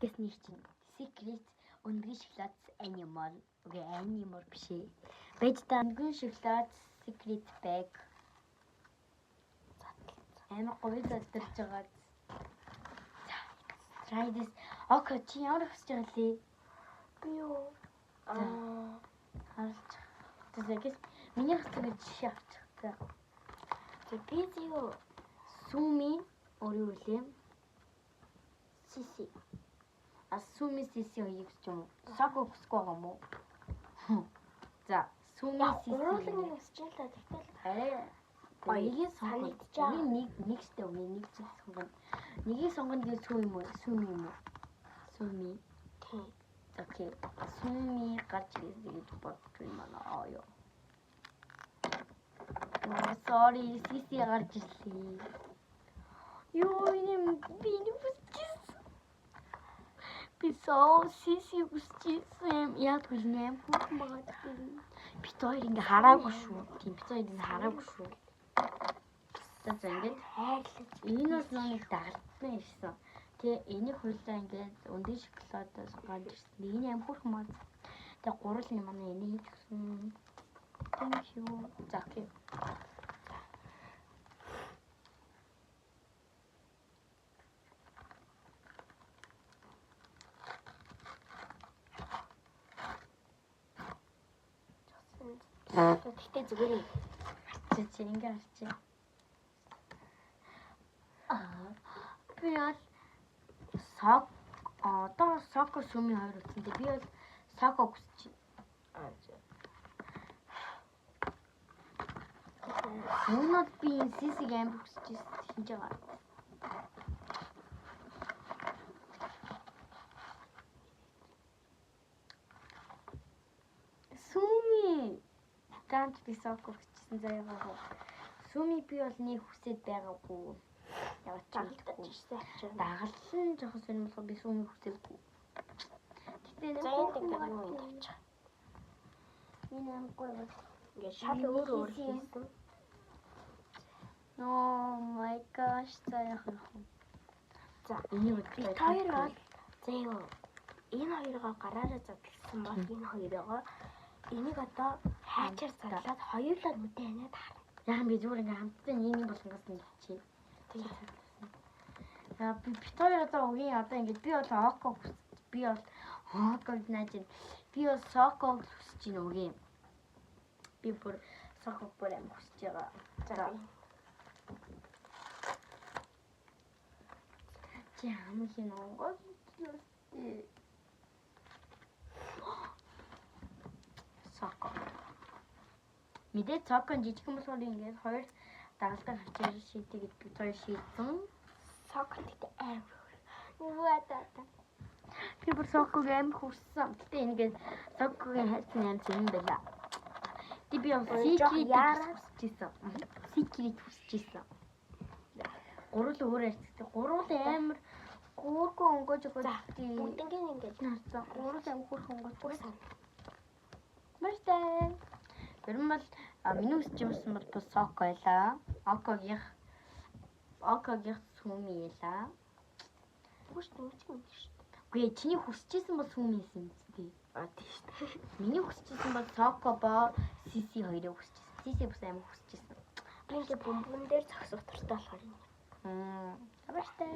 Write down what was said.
Гэсний чинь Secret өнгийн шоколад animal. Окей, animal биш ээ. Бэжтэй өнгийн шоколад Secret bag. Амар гоё задарч байгаа. Try this. Окей, чи ямар хүсэж байгаа лээ? Би юу? Харж. Тэгээс миний хэсэг жишээ авчих. За. Би юу? Суми өөрөө үлээ. Сиси. Суми сиси хоёрыг ч юм уу? Сако хүсэхгүй байгаа юм уу? За, суми сиси. Уруулын хүсэж л та тэгтэл. Хоёрыг сонгож. Нэг штэ үгүй нэг зүйл сонгоно. Нэгийг сонгоно гэж сүү юм уу? Суми юм уу? Суми. Тийм. Окей. Суми гарч ирсэн гэж бодож байна аа ёо. Sorry, сиси гарч ирлээ. Ёо, би нүсчихсэн. Би сиси хүсчихсэн. Яг л нэм хүүхэн байгаа. Бид хоёр ингээ хараагүй шүү. Тийм бид хоёр ингээ хараагүй шүү. За ингээд хайрлаж энэ бол нэг дагалтсан ирсэн. Тэгээ энийг хуйлаа ингээд өндөр шоколадаас гарч ирсэн. Энэ аим хурх маа. Тэгээ гурал юм манай энийг хийсэн. Thank you. За окей. Тэгтээ зүгээр юм. Чи ингээ харчих. Би бол одоо сако сүми хоёр үсэндээ би бол сако хүсэж байна. Өнөөдөр би энэ сисиг амар хүсэж хийж байгаа. Сүми ганц би сако хүсчихсэн заяагаа. Сүми би бол нэг хүсэж байгаагүй. Яваад таалтчихсан. Дагалсан жоохон сонирхол би сүми хүсэлгүй. Тэгтээ нэг юм тавьчих. Энэ амгүй бол ингээ шал өөр хийсэн. Oh my gosh, заяах юм. За, энийг би хоёр бол заяа. Энэ хоёроо гараараа задлсан бол энэ хоёроо энийг одоо хайчаар задлаад хоёулаа нүдэ ханаад харна. Яг би зүгээр ингээ хамтдаа нэг болгонгоос нь чи. Тэгээд би битээр одоо үгийн одоо ингээд би бол око би бол оког нааж би бол соко хүсэж байна үгийн. Би бүр соко бүр юм хүсэж байгаа. За. Чи хамгийн онгой юу? Соко. Мэдээ цокон жижиг хүмүүс бол ингээд хоёр дагалдаа гарч ирж шийдэгээд би хоёр шийдсэн. Соко гэдэг амар. Нүвэтэ. Би бүр соког амар хүссэн. Гэтэ ингээд сокогийн хайсан юм зэн байла. Би secret хүсчихсэн. Secret хүсчихсэн. Гурал өөр ярьцдаг. Гурал амар гүргэн онгож байгаа. Бүгднгийн ингээд наацсан. Гурал амар хурх онгож байгаа. Мөртэй. Гэрэн бол миний үсч юмсан бол соко байлаа. Окогийнх сүми ялаа. Хүч нүцгэн шүү. Үгүй чиний хүсчихсэн бол сүми юм тий. Тийм шүү. Миний хүсчихсэн бол соко бо сиси хоёрыг хүсчихсэн. Сиси бас амар хүсчихсэн. Би ингээ бөмбөн дээр зогсох туртай болохоор юм. Аваартай.